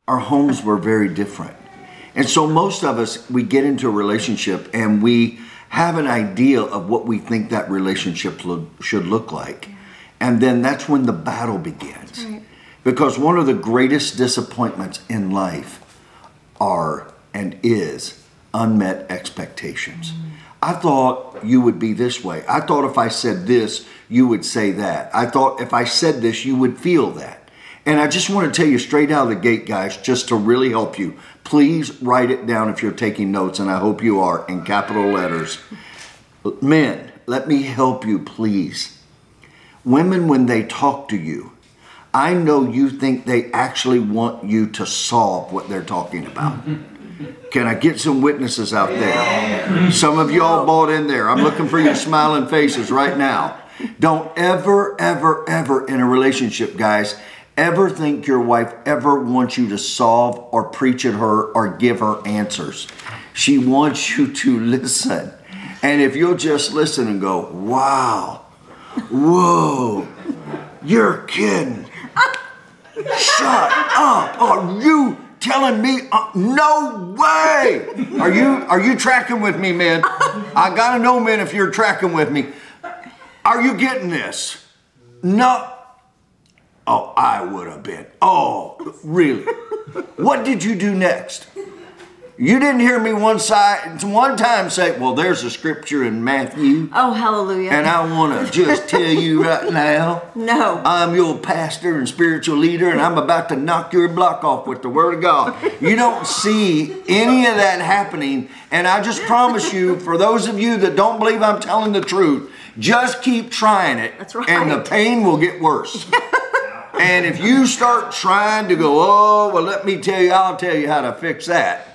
our homes were very different. And so most of us, we get into a relationship and we have an idea of what we think that relationship should look like. And then that's when the battle begins. Right. Because one of the greatest disappointments in life are and is unmet expectations. I thought you would be this way. I thought if I said this, you would say that. I thought if I said this, you would feel that. And I just want to tell you straight out of the gate, guys, just to really help you, please write it down if you're taking notes, and I hope you are, in capital letters. Men, let me help you, please. Women, when they talk to you, I know you think they actually want you to solve what they're talking about. Can I get some witnesses out there? Some of you all bought in there. I'm looking for your smiling faces right now. Don't ever, ever, ever in a relationship, guys, ever think your wife ever wants you to solve or preach at her or give her answers. She wants you to listen. And if you'll just listen and go, wow, whoa, you're kidding. Shut up. Are you telling me? No way. Are you tracking with me, man? I gotta know, man, if you're tracking with me. Are you getting this? No. Oh, I would have been. Oh, really? What did you do next? You didn't hear me one time say, well, there's a scripture in Matthew. Oh, hallelujah. And I want to just tell you right now. No. I'm your pastor and spiritual leader, and I'm about to knock your block off with the word of God. You don't see any of that happening. And I just promise you, for those of you that don't believe I'm telling the truth, just keep trying it. That's right. And the pain will get worse. And if you start trying to go, oh, well, let me tell you, I'll tell you how to fix that.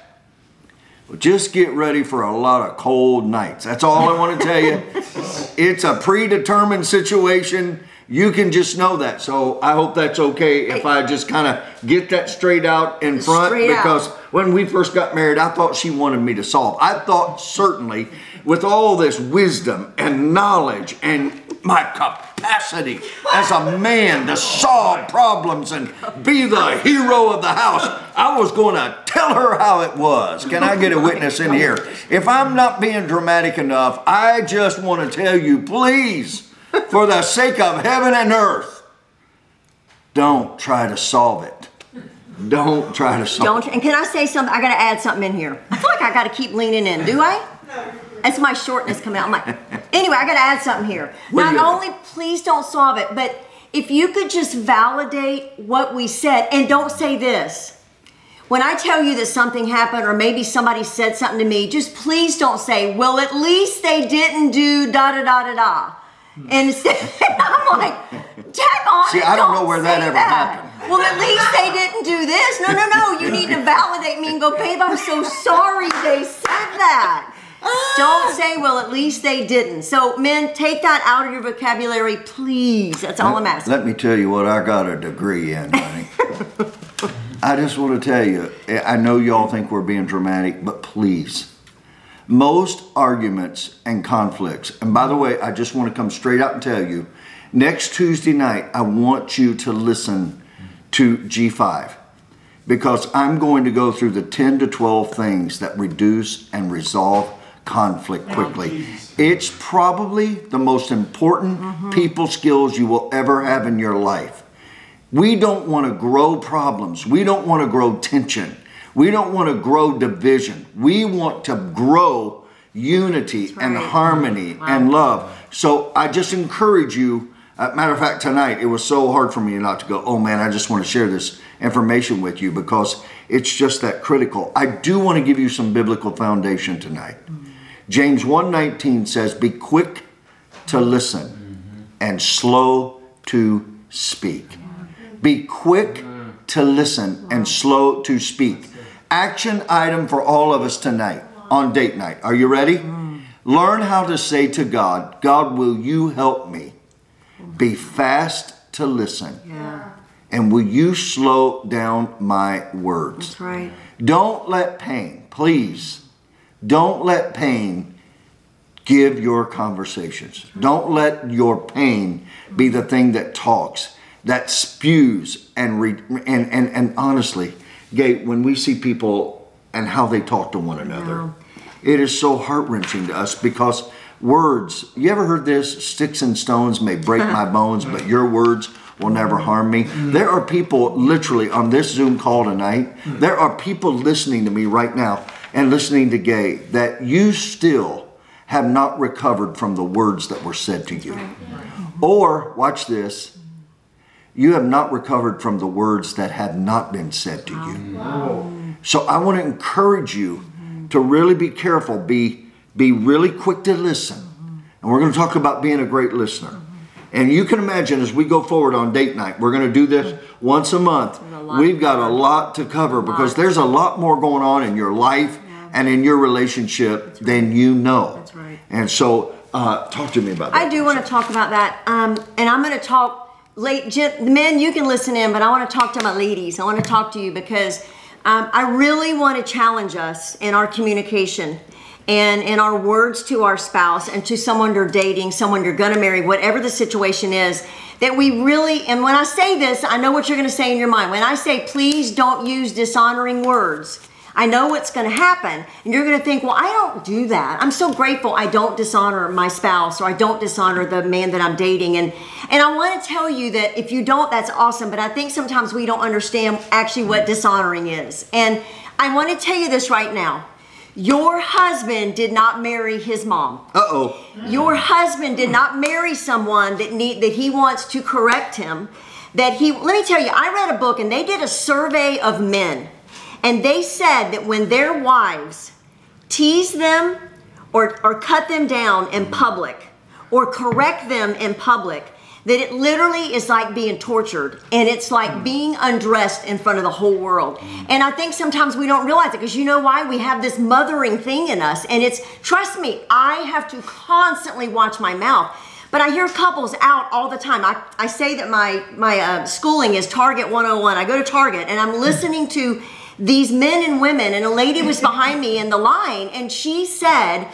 Well, just get ready for a lot of cold nights. That's all I want to tell you. It's a predetermined situation. You can just know that. So I hope that's okay if I just kind of get that straight out in front. Because when we first got married, I thought she wanted me to solve. I thought certainly with all this wisdom and knowledge and my capacity as a man to solve problems and be the hero of the house, I was going to tell her how it was. Can I get a witness in here? If I'm not being dramatic enough, I just want to tell you, please, for the sake of heaven and earth, don't try to solve it. Don't try to solve it. And can I say something? I got to add something in here. I feel like I got to keep leaning in. Do I? That's my shortness coming out. I'm like, anyway, I got to add something here. Not only please don't solve it, but if you could just validate what we said, and don't say this. When I tell you that something happened or maybe somebody said something to me, just please don't say, well, at least they didn't do da-da-da-da-da. And instead, I'm like, tack on. See, I don't know where that ever happened. Well, at least they didn't do this. No. You need to validate me and go, babe, I'm so sorry they said that. Don't say, well, at least they didn't. So, men, take that out of your vocabulary, please. That's all I'm asking. Let me tell you what I got a degree in, honey. I just want to tell you, I know y'all think we're being dramatic, but please. Most arguments and conflicts, and by the way, I just want to come straight out and tell you, next Tuesday night, I want you to listen to G5. Because I'm going to go through the 10 to 12 things that reduce and resolve conflict quickly. It's probably the most important people skills you will ever have in your life. We don't want to grow problems. We don't want to grow tension. We don't want to grow division. We want to grow unity and harmony and love. So I just encourage you. Matter of fact, tonight it was so hard for me not to go, oh man, I just want to share this information with you because it's just that critical. I do want to give you some biblical foundation tonight. James 1:19 says, be quick to listen and slow to speak. Be quick to listen and slow to speak. Action item for all of us tonight on date night. Are you ready? Learn how to say to God, God, will you help me? Be fast to listen. And will you slow down my words? That's right. Don't let pain, please, don't let pain give your conversations. Don't let your pain be the thing that talks, that spews, and honestly, Gaye, when we see people and how they talk to one another, it is so heart-wrenching to us because words, you ever heard this? Sticks and stones may break my bones, but your words will never harm me. There are people literally on this Zoom call tonight, there are people listening to me right now and listening to Gaye that you still have not recovered from the words that were said to you. Or, watch this, you have not recovered from the words that have not been said to you. So I want to encourage you to really be careful, be really quick to listen. And we're going to talk about being a great listener. And you can imagine as we go forward on date night, we're going to do this once a month. We've got a lot to cover because there's a lot more going on in your life and in your relationship than you know. That's right. And so talk to me about that. I do want to talk about that. And I'm going to talk, men, you can listen in, but I want to talk to my ladies. I want to talk to you because I really want to challenge us in our communication and in our words to our spouse and to someone you're dating, someone you're going to marry, whatever the situation is, that we really, and when I say this, I know what you're going to say in your mind. When I say, please don't use dishonoring words, I know what's going to happen. And you're going to think, well, I don't do that. I'm so grateful I don't dishonor my spouse or I don't dishonor the man that I'm dating. And I want to tell you that if you don't, that's awesome. But I think sometimes we don't understand actually what dishonoring is. And I want to tell you this right now. Your husband did not marry his mom. Uh-oh. Your husband did not marry someone that he wants to correct him. Let me tell you, I read a book and they did a survey of men. And they said that when their wives tease them or cut them down in public or correct them in public, that it literally is like being tortured and it's like being undressed in front of the whole world. And I think sometimes we don't realize it because you know why? We have this mothering thing in us and trust me, I have to constantly watch my mouth. But I hear couples out all the time. I say that my schooling is Target 101. I go to Target and I'm listening to these men and women, and a lady was behind me in the line and she said,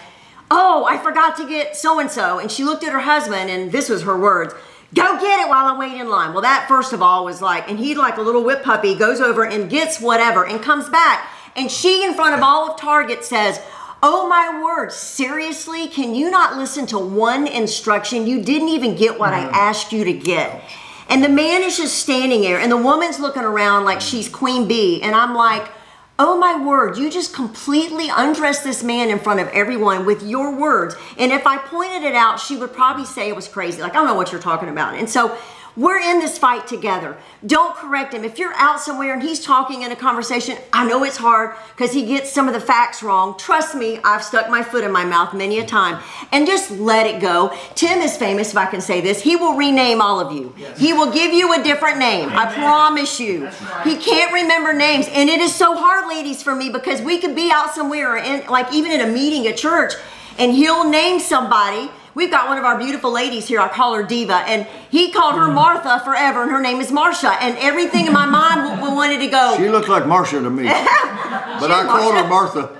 oh, I forgot to get so-and-so. And she looked at her husband and this was her words, go get it while I wait in line. Well, that first of all was like, and he like a little whip puppy goes over and gets whatever and comes back. And she in front of all of Target says, oh my word, seriously? Can you not listen to one instruction? You didn't even get what I asked you to get. And the man is just standing there and the woman's looking around like she's queen bee. And I'm like, oh my word, you just completely undressed this man in front of everyone with your words. And if I pointed it out, she would probably say it was crazy. Like, I don't know what you're talking about. And so we're in this fight together. Don't correct him. If you're out somewhere and he's talking in a conversation, I know it's hard because he gets some of the facts wrong. Trust me, I've stuck my foot in my mouth many a time. And just let it go. Tim is famous, if I can say this. He will rename all of you. Yes. He will give you a different name. Amen. I promise you. Right. He can't remember names. And it is so hard, ladies, for me because we could be out somewhere, like even in a meeting at church, and he'll name somebody. We've got one of our beautiful ladies here, I call her Diva, and he called her Martha forever, and her name is Marsha, and everything in my mind wanted to go. She looked like Marsha to me, but I called her Martha.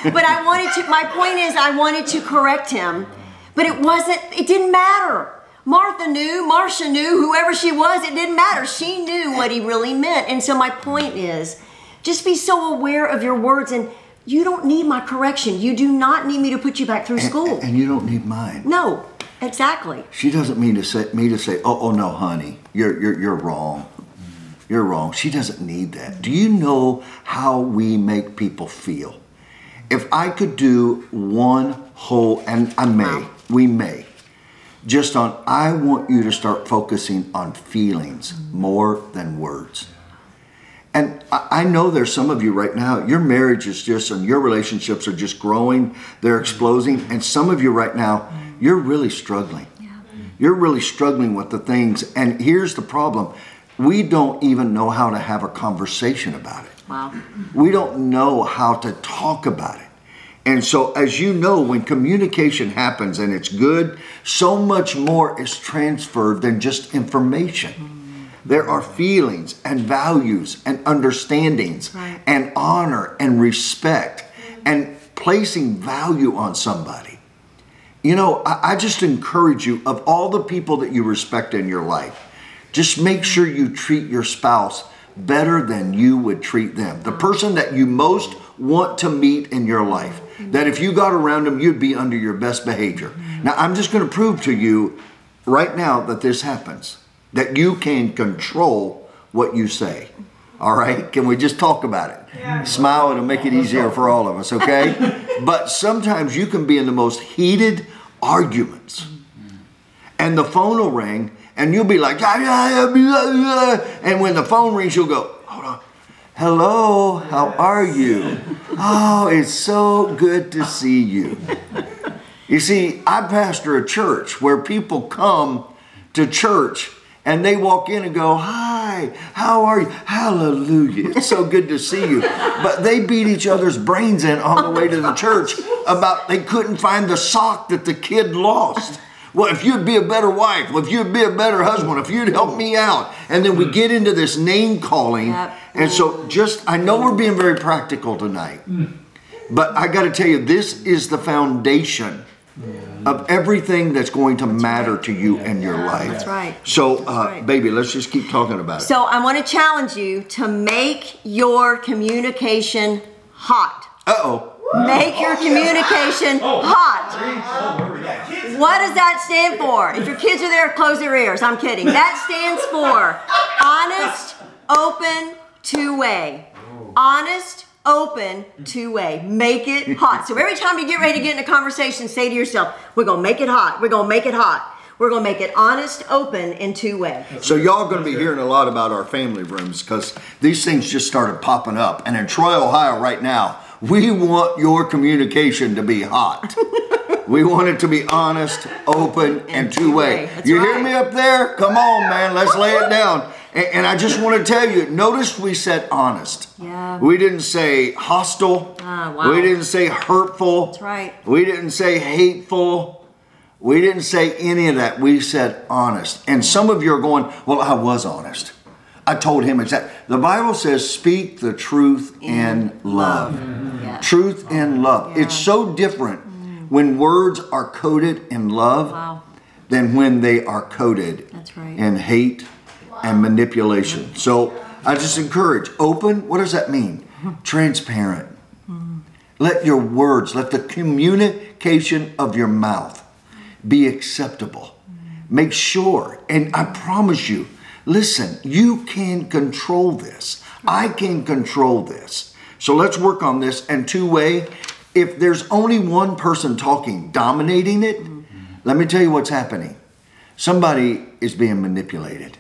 But my point is, I wanted to correct him, but it didn't matter. Martha knew, Marsha knew, whoever she was, it didn't matter. She knew what he really meant, and so my point is, just be so aware of your words, and you don't need my correction. You do not need me to put you back through school. And you don't need mine. No, exactly. She doesn't mean to say, oh no, honey, you're wrong. You're wrong. She doesn't need that. Do you know how we make people feel? If I could do one whole, and we may, just on, I want you to start focusing on feelings more than words. And I know there's some of you right now, your marriage is just, and your relationships are just growing, they're exploding. And some of you right now, you're really struggling. Yeah. You're really struggling with the things. And here's the problem. We don't even know how to have a conversation about it. Wow. We don't know how to talk about it. And so, as you know, when communication happens and it's good, so much more is transferred than just information. There are feelings and values and understandings and honor and respect and placing value on somebody. You know, I just encourage you, of all the people that you respect in your life, just make sure you treat your spouse better than you would treat them. The person that you most want to meet in your life. That if you got around them, you'd be under your best behavior. Now, I'm just going to prove to you right now that this happens. That you can control what you say. All right? Can we just talk about it? Yeah. Smile, it'll make it easier for all of us, okay? But sometimes you can be in the most heated arguments. And the phone will ring, and you'll be like, and when the phone rings, you'll go, hold on. Hello, how are you? Oh, it's so good to see you. You see, I pastor a church where people come to church and they walk in and go, hi, how are you? Hallelujah, it's so good to see you. But they beat each other's brains in on the way to the church about they couldn't find the sock that the kid lost. Well, if you'd be a better wife, well, if you'd be a better husband, if you'd help me out. And then we get into this name calling. Yep. And so I know we're being very practical tonight. But I got to tell you, this is the foundation of everything that's going to matter to you in your life. That's right. So, baby, let's just keep talking about it. So I want to challenge you to make your communication hot. Uh-oh. Make your communication hot. What does that stand for? If your kids are there, close their ears. I'm kidding. That stands for honest, open, two-way. Honest, open, two-way. Make it hot. So every time you get ready to get in a conversation, say to yourself, we're going to make it hot. We're going to make it hot. We're going to make it honest, open, and two-way. So y'all are going to be hearing a lot about our family rooms because these things just started popping up. And in Troy, Ohio right now, we want your communication to be hot. We want it to be honest, open, and two-way. You hear me up there? Come on, man. Let's lay it down. And I just want to tell you, notice we said honest. Yeah. We didn't say hostile. Wow. We didn't say hurtful. That's right. We didn't say hateful. We didn't say any of that. We said honest. And some of you are going, well, I was honest. I told him exactly. The Bible says, speak the truth in love. Yeah. Truth in love. Yeah. It's so different when words are coded in love than when they are coded in hate and manipulation. So I just encourage, open, what does that mean? Transparent. Let your words, let the communication of your mouth be acceptable. Make sure, and I promise you, listen, you can control this. I can control this. So let's work on this. And two-way, if there's only one person talking, dominating it, let me tell you what's happening. Somebody is being manipulated.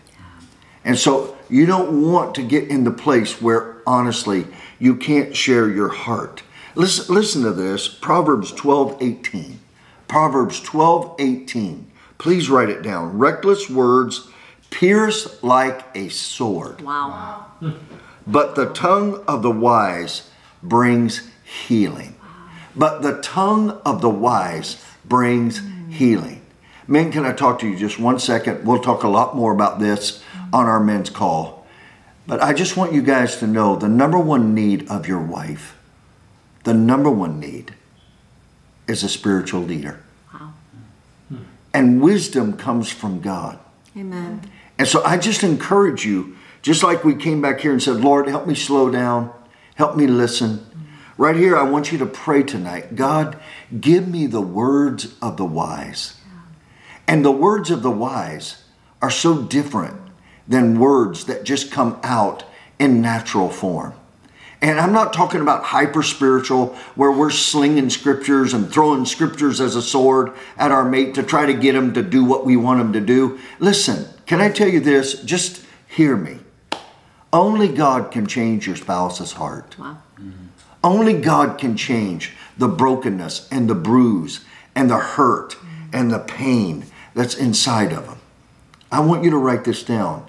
And so you don't want to get in the place where, honestly, you can't share your heart. Listen to this, Proverbs 12:18. Proverbs 12:18. Please write it down. Reckless words pierce like a sword. Wow. But the tongue of the wise brings healing. But the tongue of the wise brings healing. Men, can I talk to you just 1 second? We'll talk a lot more about this on our men's call. But I just want you guys to know the number one need of your wife, the number one need is a spiritual leader. Wow. And wisdom comes from God. Amen. And so I just encourage you, just like we came back here and said, Lord, help me slow down. Help me listen. Right here, I want you to pray tonight. God, give me the words of the wise. And the words of the wise are so different than words that just come out in natural form. And I'm not talking about hyper-spiritual where we're slinging scriptures and throwing scriptures as a sword at our mate to try to get him to do what we want him to do. Listen, can I tell you this? Just hear me. Only God can change your spouse's heart. Wow. Only God can change the brokenness and the bruise and the hurt and the pain that's inside of them. I want you to write this down.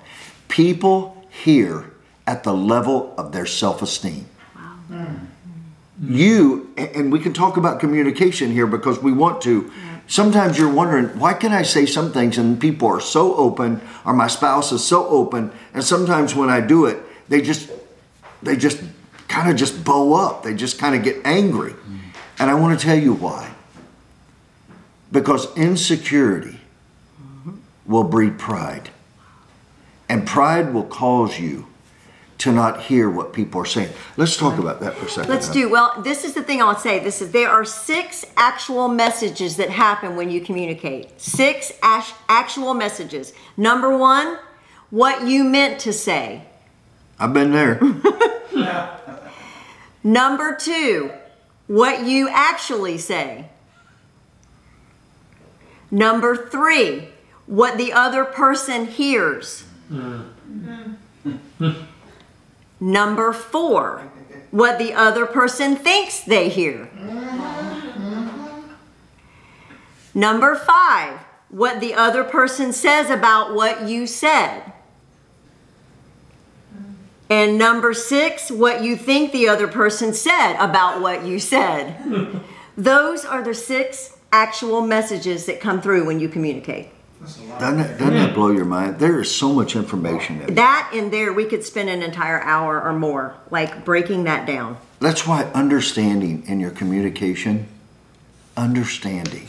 People hear at the level of their self-esteem. Wow. You, and we can talk about communication here because we want to. Sometimes you're wondering, why can I say some things and people are so open, or my spouse is so open, and sometimes when I do it, they just kind of just bow up. They just kind of get angry. And I want to tell you why. Because insecurity will breed pride. And pride will cause you to not hear what people are saying. Let's talk about that for a second. Let's do. Well, this is the thing I'll say. There are 6 actual messages that happen when you communicate. 6 actual messages. Number 1, what you meant to say. I've been there. Number 2, what you actually say. Number 3, what the other person hears. Number 4, what the other person thinks they hear. Number 5, what the other person says about what you said. And number 6, what you think the other person said about what you said. Those are the 6 actual messages that come through when you communicate. Doesn't that blow your mind? There is so much information in that. In there, we could spend an entire hour or more, like breaking that down. That's why understanding in your communication, understanding.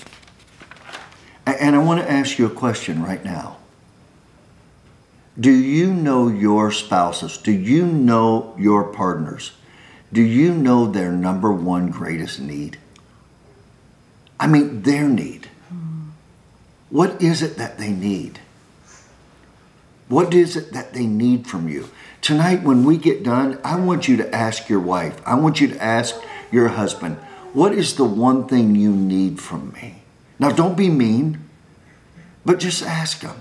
And I want to ask you a question right now. Do you know your spouses? Do you know your partners? Do you know their number 1 greatest need? I mean, their need. What is it that they need? What is it that they need from you? Tonight, when we get done, I want you to ask your wife. I want you to ask your husband, what is the one thing you need from me? Now, don't be mean, but just ask them.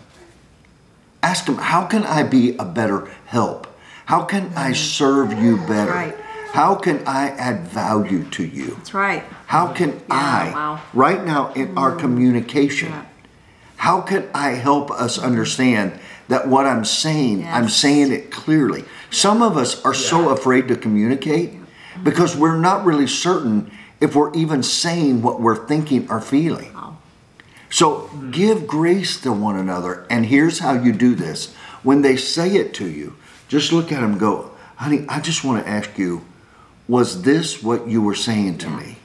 Ask them, how can I be a better help? How can I serve you better? Right. How can I add value to you? That's right. How can right now in our communication, how can I help us understand that what I'm saying, I'm saying it clearly? Some of us are so afraid to communicate because we're not really certain if we're even saying what we're thinking or feeling. So give grace to one another. And here's how you do this. When they say it to you, just look at them and go, honey, I just want to ask you, was this what you were saying to me?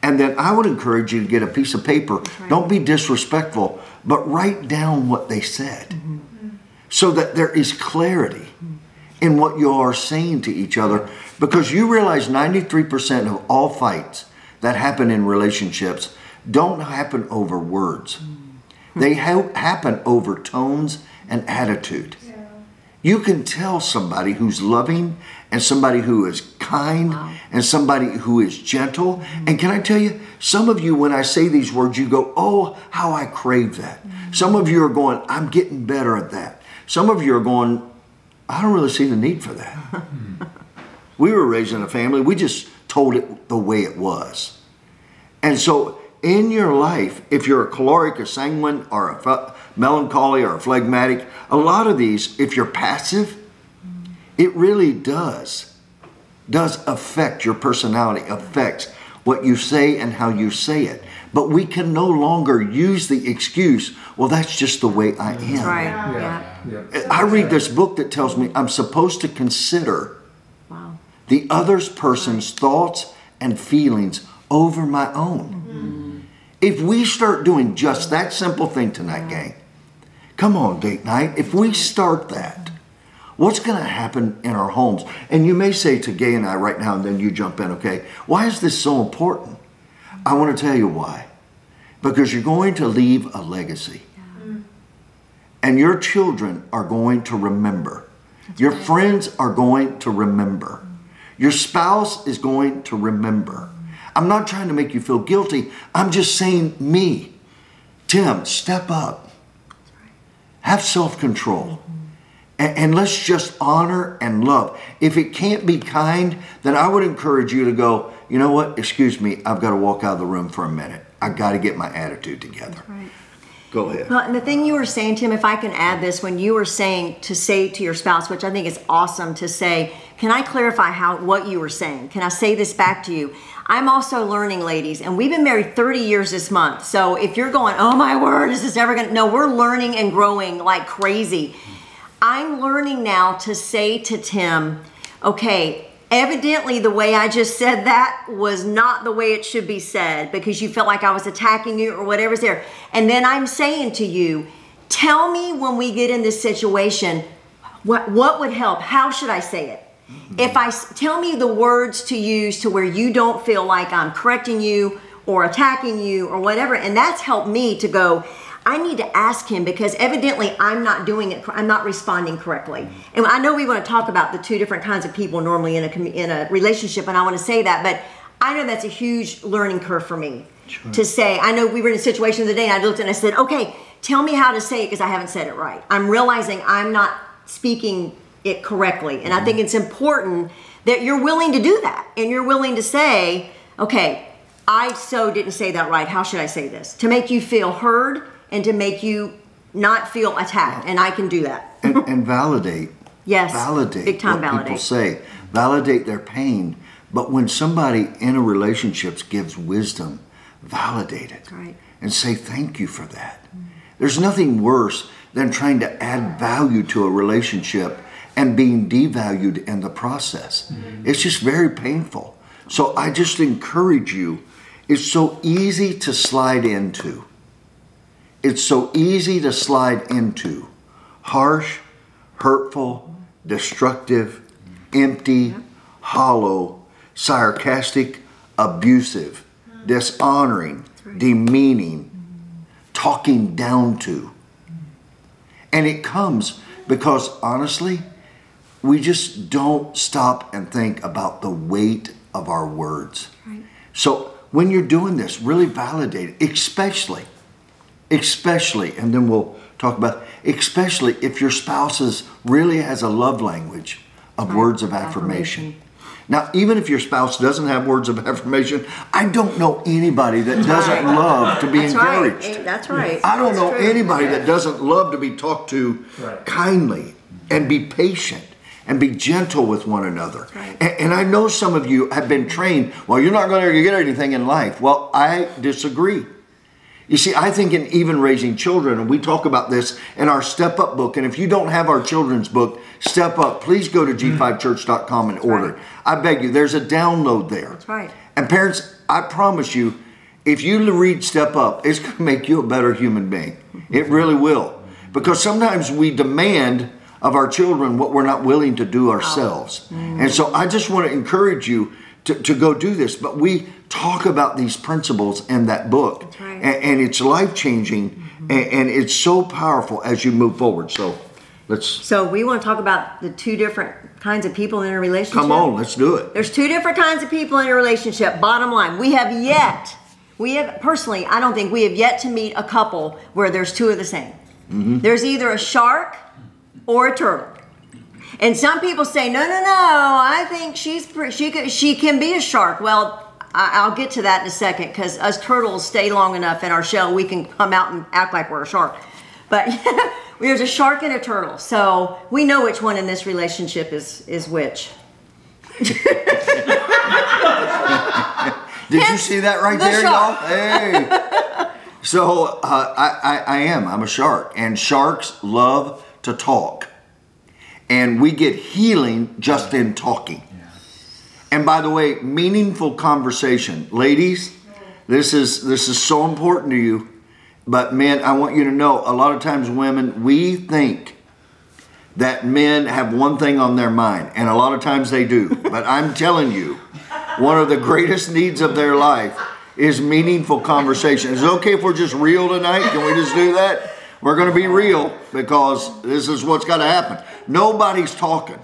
And then I would encourage you to get a piece of paper. Right. Don't be disrespectful, but write down what they said so that there is clarity in what you are saying to each other. Because you realize 93% of all fights that happen in relationships don't happen over words. They happen over tones and attitude. You can tell somebody who's loving and somebody who is kind and somebody who is gentle. And can I tell you, some of you, when I say these words, you go, oh, how I crave that. Some of you are going, I'm getting better at that. Some of you are going, I don't really see the need for that. We were raised in a family, we just told it the way it was. And so in your life, if you're a choleric, a sanguine, or a melancholy, or a phlegmatic, a lot of these, if you're passive, it really does affect your personality, affects what you say and how you say it. But we can no longer use the excuse, well, that's just the way I am. That's right. I read this book that tells me I'm supposed to consider the other person's thoughts and feelings over my own. If we start doing just that simple thing tonight, gang, come on, date night, if we start that, what's going to happen in our homes? And you may say to Gaye and I right now, and then you jump in, okay, why is this so important? I want to tell you why. Because you're going to leave a legacy. And your children are going to remember. Your friends are going to remember. Your spouse is going to remember. I'm not trying to make you feel guilty. I'm just saying me. Tim, step up. Have self-control. And let's just honor and love. If it can't be kind, then I would encourage you to go, you know what, excuse me, I've got to walk out of the room for a minute. I've got to get my attitude together. Right. Go ahead. Well, and the thing you were saying, Tim, if I can add this, when you were saying to say to your spouse, which I think is awesome to say, can I clarify what you were saying? Can I say this back to you? I'm also learning, ladies, and we've been married 30 years this month. So if you're going, oh my word, is this ever going to, no, we're learning and growing like crazy. I'm learning now to say to Tim, okay, evidently the way I just said that was not the way it should be said because you felt like I was attacking you or whatever's there. And then I'm saying to you, tell me when we get in this situation, what would help? How should I say it? If tell me the words to use to where you don't feel like I'm correcting you or attacking you or whatever, and that's helped me to go, I need to ask him because evidently I'm not doing it, I'm not responding correctly. And I know we want to talk about the two different kinds of people normally in a relationship, and I want to say that, but I know that's a huge learning curve for me. Sure. To say, I know we were in a situation the other day and I looked and I said, okay, tell me how to say it because I haven't said it right. I'm realizing I'm not speaking it correctly. And I think it's important that you're willing to do that. And you're willing to say, okay, I didn't say that right. How should I say this? To make you feel heard and to make you not feel attacked. And I can do that. And validate. Yes. Validate. Big time what validate. People say. Validate their pain. But when somebody in a relationship gives wisdom, validate it. Right. And say thank you for that. There's nothing worse than trying to add value to a relationship and being devalued in the process. It's just very painful. So I just encourage you, it's so easy to slide into. It's so easy to slide into harsh, hurtful, destructive, empty, hollow, sarcastic, abusive, dishonoring, demeaning, talking down to. And it comes because, honestly, we just don't stop and think about the weight of our words. Right. So when you're doing this, really validate it, especially, and then we'll talk about, especially if your spouse really has a love language of words of affirmation. Now, even if your spouse doesn't have words of affirmation, I don't know anybody that doesn't love to be encouraged. Right. That's right. I don't know anybody that doesn't love to be talked to kindly and be patient and be gentle with one another. Right. And I know some of you have been trained, well, you're not going to get anything in life. Well, I disagree. You see, I think in even raising children, and we talk about this in our Step Up book, and if you don't have our children's book, Step Up, please go to g5church.com and order it. I beg you, there's a download there. That's right. And parents, I promise you, if you read Step Up, it's going to make you a better human being. It really will. Because sometimes we demand of our children what we're not willing to do ourselves. And so I just want to encourage you to go do this. But we talk about these principles in that book. That's right. And it's life-changing, and it's so powerful as you move forward. So we want to talk about the two different kinds of people in a relationship. Come on, let's do it. There's two different kinds of people in a relationship. Bottom line, personally, I don't think we have yet to meet a couple where there's two of the same. There's either a shark or a turtle. And some people say, no, I think she can be a shark. Well, I'll get to that in a second, because us turtles stay long enough in our shell, we can come out and act like we're a shark. But there's a shark and a turtle, so we know which one in this relationship is which. Did you see that right there, y'all? Hey. So I'm a shark, and sharks love to talk. And we get healing just in talking. And by the way, meaningful conversation. Ladies, this is so important to you. But men, I want you to know, a lot of times women, we think that men have one thing on their mind. And a lot of times they do. But I'm telling you, one of the greatest needs of their life is meaningful conversation. Is it okay if we're just real tonight? Can we just do that? We're going to be real, because this is what's got to happen. Nobody's talking.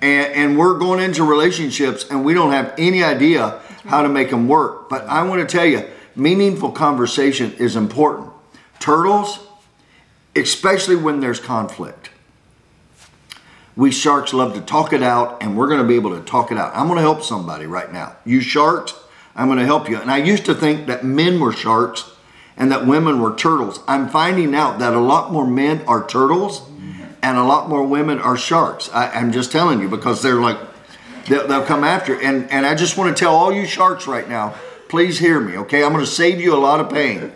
And we're going into relationships and we don't have any idea how to make them work. But I want to tell you, meaningful conversation is important. Turtles, especially when there's conflict. We sharks love to talk it out, and we're going to be able to talk it out. I'm going to help somebody right now. You sharks, I'm going to help you. And I used to think that men were sharks and that women were turtles. I'm finding out that a lot more men are turtles and a lot more women are sharks. I'm just telling you, because they're like, they'll come after it. And I just want to tell all you sharks right now, please hear me, okay? I'm going to save you a lot of pain.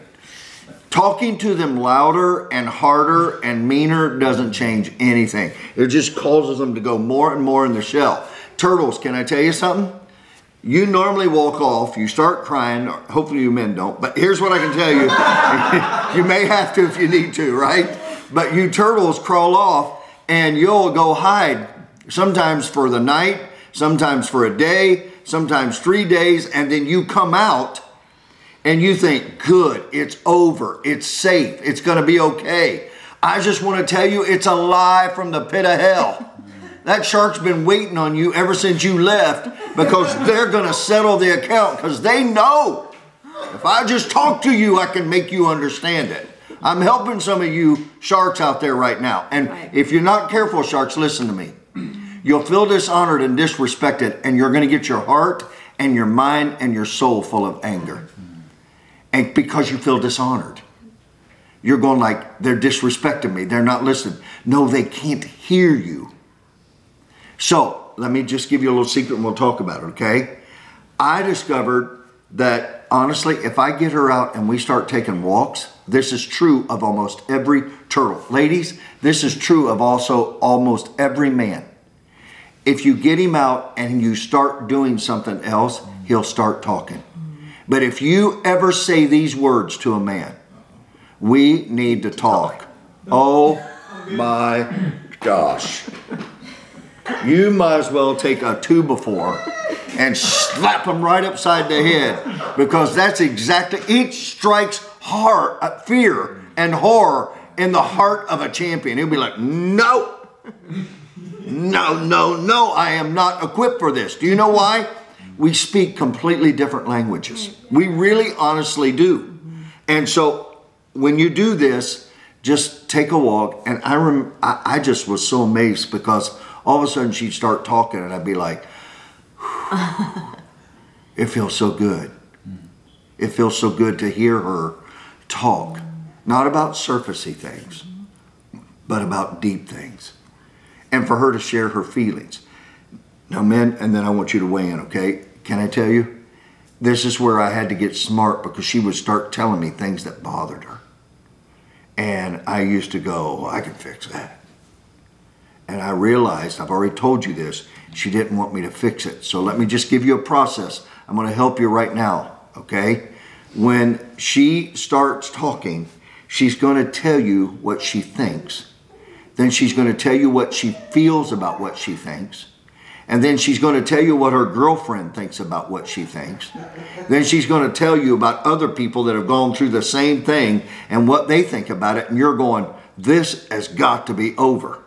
Talking to them louder and harder and meaner doesn't change anything. It just causes them to go more and more in the shell. Turtles, can I tell you something? You normally walk off, you start crying, hopefully you men don't, but here's what I can tell you. You may have to if you need to, right? But you turtles crawl off and you'll go hide sometimes for the night, sometimes for a day, sometimes 3 days, and then you come out and you think, good, it's over, it's safe, it's gonna be okay. I just want to tell you, it's a lie from the pit of hell. That shark's been waiting on you ever since you left, because they're gonna settle the account, because they know if I just talk to you, I can make you understand it. I'm helping some of you sharks out there right now. And if you're not careful, sharks, listen to me. You'll feel dishonored and disrespected, and you're going to get your heart and your mind and your soul full of anger. And because you feel dishonored. You're going like, they're disrespecting me. They're not listening. No, they can't hear you. So let me just give you a little secret and we'll talk about it, okay? I discovered that, honestly, if I get her out and we start taking walks, this is true of almost every turtle. Ladies, this is true of also almost every man. If you get him out and you start doing something else, he'll start talking. But if you ever say these words to a man, we need to talk. Oh my gosh. You might as well take a 2x4 and slap him right upside the head, because that's exactly, it strikes fear and horror in the heart of a champion. He'll be like, no, no, no, no, I am not equipped for this. Do you know why? We speak completely different languages. We really honestly do. And so when you do this, just take a walk. And I just was so amazed, because all of a sudden she'd start talking and I'd be like, it feels so good. It feels so good to hear her talk. Not about surfacey things, but about deep things. And for her to share her feelings. Now, men, and then I want you to weigh in, okay? Can I tell you? This is where I had to get smart, because she would start telling me things that bothered her. And I used to go, well, I can fix that. And I realized, I've already told you this, she didn't want me to fix it. So let me just give you a process. I'm going to help you right now, okay? When she starts talking, she's going to tell you what she thinks. Then she's going to tell you what she feels about what she thinks. And then she's going to tell you what her girlfriend thinks about what she thinks. Then she's going to tell you about other people that have gone through the same thing and what they think about it. And you're going, this has got to be over.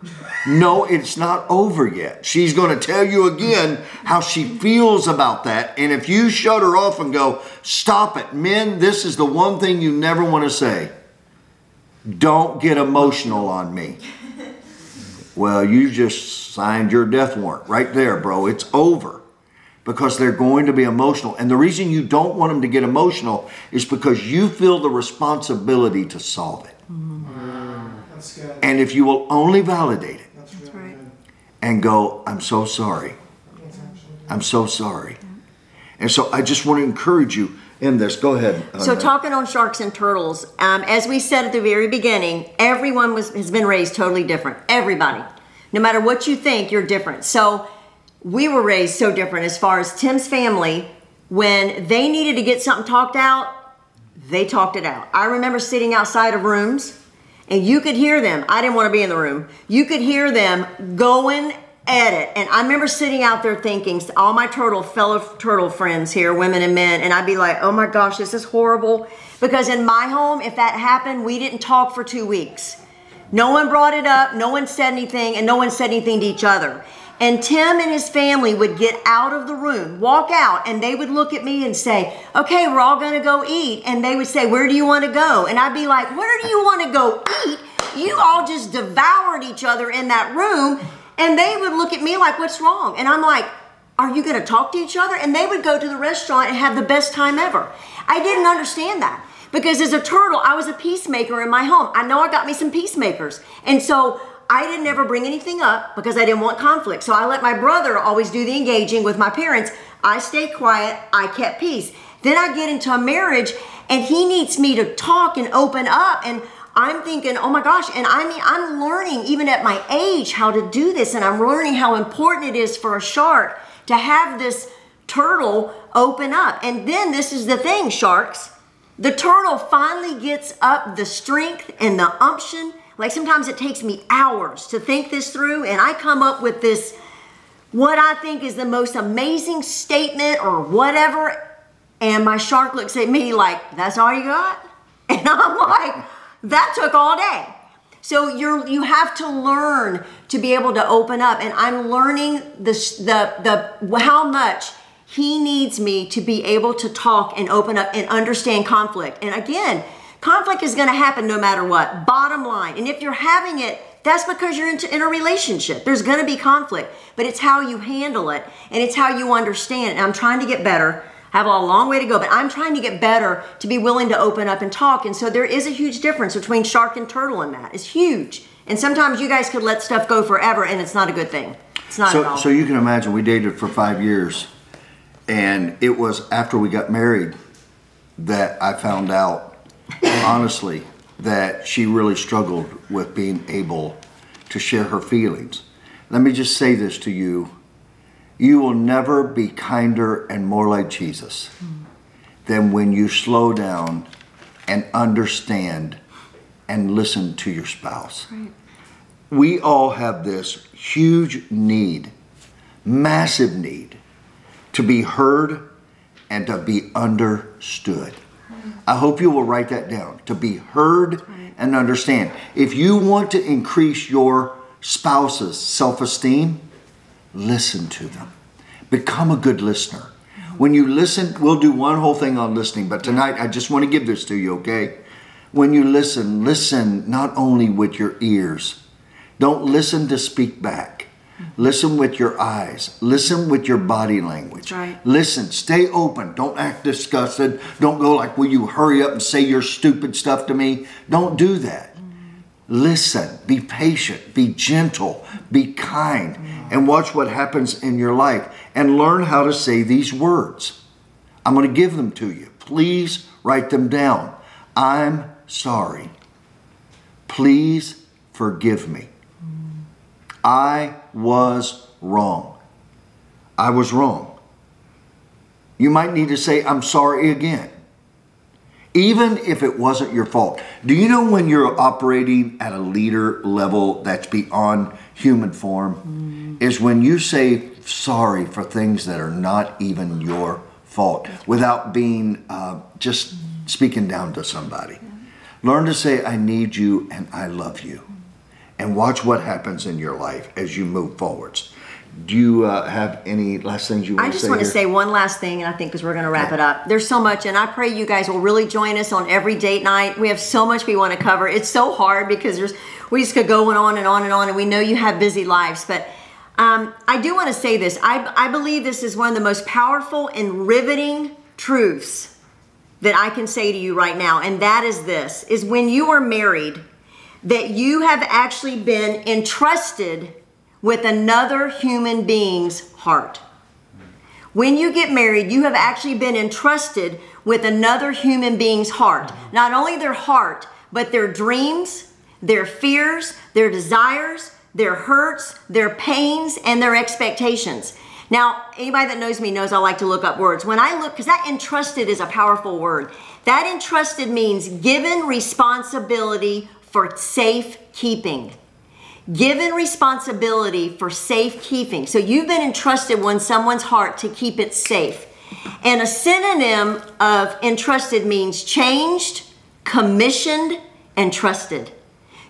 No, it's not over yet. She's going to tell you again how she feels about that. And if you shut her off and go, stop it. Men, this is the one thing you never want to say. Don't get emotional on me. Well, you just signed your death warrant right there, bro. It's over, because they're going to be emotional. And the reason you don't want them to get emotional is because you feel the responsibility to solve it. That's good. And if you will only validate it, that's right, and go, I'm so sorry. I'm so sorry. And so I just want to encourage you in this. Go ahead. So talking on sharks and turtles, as we said at the very beginning, everyone has been raised totally different. Everybody. No matter what you think, you're different. So we were raised so different as far as Tim's family. When they needed to get something talked out, they talked it out. I remember sitting outside of rooms, and you could hear them. I didn't want to be in the room. You could hear them going at it. And I remember sitting out there thinking, all my fellow turtle friends here, women and men, and I'd be like, oh my gosh, this is horrible. Because in my home, if that happened, we didn't talk for 2 weeks. No one brought it up, no one said anything, and no one said anything to each other. And Tim and his family would get out of the room, walk out, and they would look at me and say, okay, we're all gonna go eat. And they would say, where do you wanna go? And I'd be like, where do you wanna go eat? You all just devoured each other in that room. And they would look at me like, what's wrong? And I'm like, are you going to talk to each other? And they would go to the restaurant and have the best time ever. I didn't understand that, because as a turtle, I was a peacemaker in my home. I know I got me some peacemakers. And so I didn't ever bring anything up because I didn't want conflict. So I let my brother always do the engaging with my parents. I stayed quiet. I kept peace. Then I get into a marriage and he needs me to talk and open up, and I'm thinking, oh my gosh, and I mean, I'm learning even at my age how to do this, and I'm learning how important it is for a shark to have this turtle open up. And then this is the thing, sharks. The turtle finally gets up the strength and the umption, Like sometimes it takes me hours to think this through, and I come up with this, what I think is the most amazing statement or whatever, and my shark looks at me like, that's all you got? And I'm like, that took all day. So you have to learn to be able to open up, and I'm learning how much he needs me to be able to talk and open up and understand conflict. And again, conflict is going to happen no matter what, bottom line. And if you're having it, that's because you're in a relationship. There's going to be conflict, but it's how you handle it, and it's how you understand it. And I'm trying to get better. I have a long way to go, but I'm trying to get better to be willing to open up and talk. And so there is a huge difference between shark and turtle in that. It's huge. And sometimes you guys could let stuff go forever, and it's not a good thing. It's not at all. So you can imagine, we dated for 5 years, and it was after we got married that I found out, honestly, that she really struggled with being able to share her feelings. Let me just say this to you. You will never be kinder and more like Jesus than when you slow down and understand and listen to your spouse. Right. We all have this huge need, massive need, to be heard and to be understood. I hope you will write that down, to be heard and understand. If you want to increase your spouse's self-esteem, listen to them. Become a good listener. When you listen, we'll do one whole thing on listening, but tonight I just want to give this to you, okay? When you listen, listen not only with your ears. Don't listen to speak back. Listen with your eyes. Listen with your body language. Right. Listen. Stay open. Don't act disgusted. Don't go like, will you hurry up and say your stupid stuff to me? Don't do that. Listen. Be patient. Be gentle. Be kind. And watch what happens in your life. And learn how to say these words. I'm going to give them to you. Please write them down. I'm sorry. Please forgive me. I was wrong. I was wrong. You might need to say, I'm sorry again. Even if it wasn't your fault. Do you know when you're operating at a leader level that's beyond human form? Is when you say sorry for things that are not even your fault without being just speaking down to somebody. Learn to say, I need you and I love you. And watch what happens in your life as you move forwards. Do you have any last things you want to say? I just want to say one last thing, and I think because we're going to wrap it up. There's so much, and I pray you guys will really join us on every date night. We have so much we want to cover. It's so hard because we just could go on and on and on, and we know you have busy lives. But I do want to say this. I believe this is one of the most powerful and riveting truths that I can say to you right now, and that is this, is when you are married, that you have actually been entrusted with another human being's heart. When you get married, you have actually been entrusted with another human being's heart. Not only their heart, but their dreams, their fears, their desires, their hurts, their pains, and their expectations. Now, anybody that knows me knows I like to look up words. When I look, because that entrusted is a powerful word. That entrusted means given responsibility for safekeeping. Given responsibility for safekeeping. So you've been entrusted with someone's heart to keep it safe. And a synonym of entrusted means changed, commissioned, and trusted.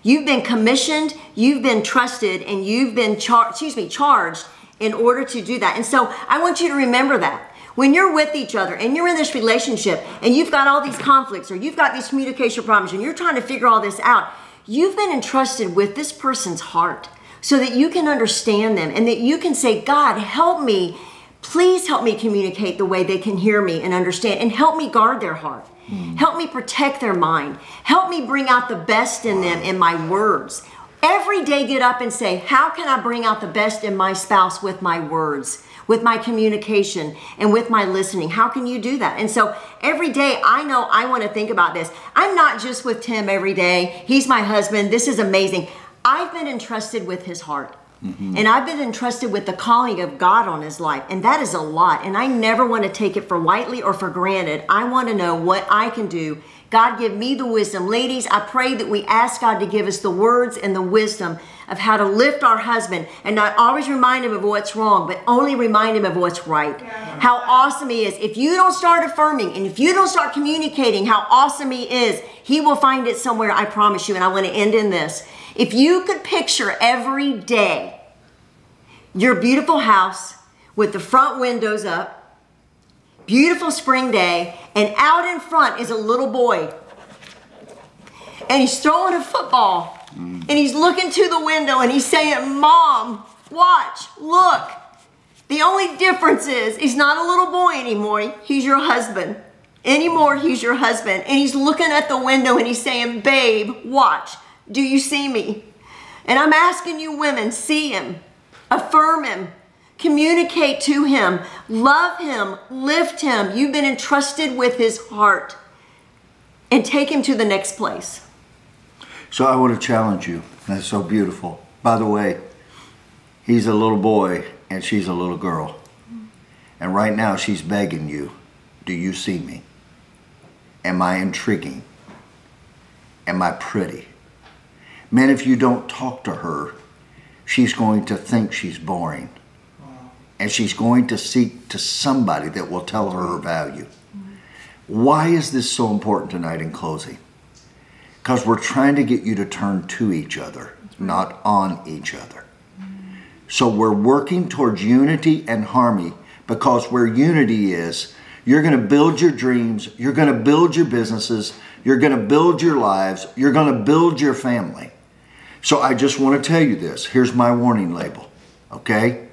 You've been commissioned, you've been trusted, and you've been charged in order to do that. And so I want you to remember that. When you're with each other and you're in this relationship and you've got all these conflicts or you've got these communication problems and you're trying to figure all this out, you've been entrusted with this person's heart so that you can understand them and that you can say, God, help me. Please help me communicate the way they can hear me and understand, and help me guard their heart. Help me protect their mind. Help me bring out the best in them in my words. Every day get up and say, how can I bring out the best in my spouse with my words, with my communication, and with my listening? How can you do that? And so every day I know I want to think about this. I'm not just with Tim every day. He's my husband. This is amazing. I've been entrusted with his heart. And I've been entrusted with the calling of God on his life. And that is a lot. And I never want to take it for lightly or for granted. I want to know what I can do God, give me the wisdom. Ladies, I pray that we ask God to give us the words and the wisdom of how to lift our husband and not always remind him of what's wrong, but only remind him of what's right. Yeah. How awesome he is. If you don't start affirming and if you don't start communicating how awesome he is, he will find it somewhere, I promise you. And I want to end in this. If you could picture every day your beautiful house with the front windows up, beautiful spring day, and out in front is a little boy. And he's throwing a football. And he's looking to the window and he's saying, Mom, watch, look. The only difference is he's not a little boy anymore. He's your husband. Anymore, he's your husband. And he's looking at the window and he's saying, babe, watch. Do you see me? And I'm asking you women, see him, affirm him, communicate to him, love him, lift him. You've been entrusted with his heart, and take him to the next place. So I want to challenge you. That's so beautiful. By the way, he's a little boy and she's a little girl. And right now she's begging you, do you see me? Am I intriguing? Am I pretty? Men, if you don't talk to her, she's going to think she's boring. And she's going to seek to somebody that will tell her her value. Why is this so important tonight in closing? Because we're trying to get you to turn to each other, not on each other. So we're working towards unity and harmony, because where unity is, you're going to build your dreams, you're going to build your businesses, you're going to build your lives, you're going to build your family. So I just want to tell you this. Here's my warning label, okay?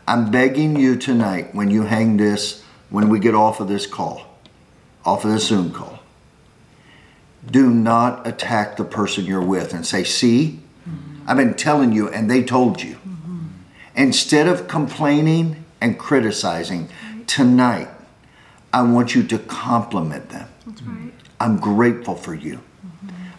I'm begging you tonight, when you hang this, when we get off of this call, off of this Zoom call, do not attack the person you're with and say, see, I've been telling you and they told you. Instead of complaining and criticizing, tonight, I want you to compliment them. That's right. I'm grateful for you.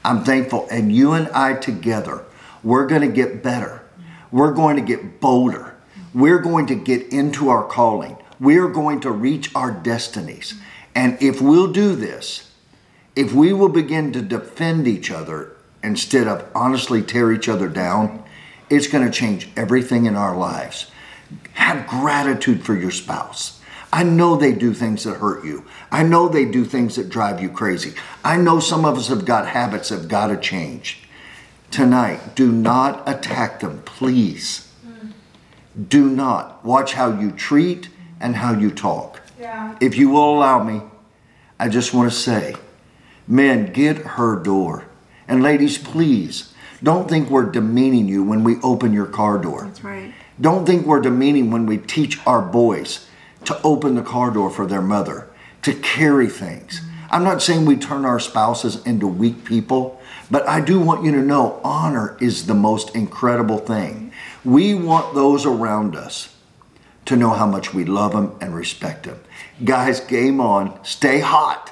I'm thankful. And you and I together, we're going to get better. We're going to get bolder. We're going to get into our calling. We're going to reach our destinies. And if we'll do this, if we will begin to defend each other instead of honestly tear each other down, it's going to change everything in our lives. Have gratitude for your spouse. I know they do things that hurt you. I know they do things that drive you crazy. I know some of us have got habits that have got to change. Tonight, do not attack them, please. Do not. Watch how you treat and how you talk. Yeah. If you will allow me, I just want to say, men, get her door. And ladies, please, don't think we're demeaning you when we open your car door. That's right. Don't think we're demeaning when we teach our boys to open the car door for their mother, to carry things. I'm not saying we turn our spouses into weak people, but I do want you to know honor is the most incredible thing. We want those around us to know how much we love them and respect them. Guys, game on. Stay hot.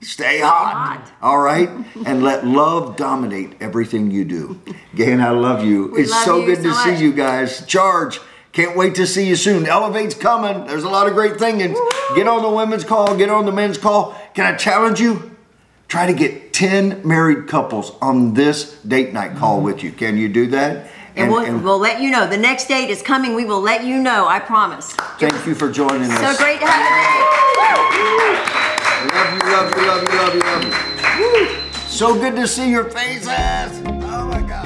Stay hot. All right? And let love dominate everything you do. Gaye and I love you. It's so good to see you guys. Charge. Can't wait to see you soon. Elevate's coming. There's a lot of great things. Get on the women's call. Get on the men's call. Can I challenge you? Try to get 10 married couples on this date night call with you. Can you do that? And we'll let you know. The next date is coming. We will let you know. I promise. Thank you for joining us. So great to have you. Love you, love you, love you, love you, love you. So good to see your faces. Oh my God.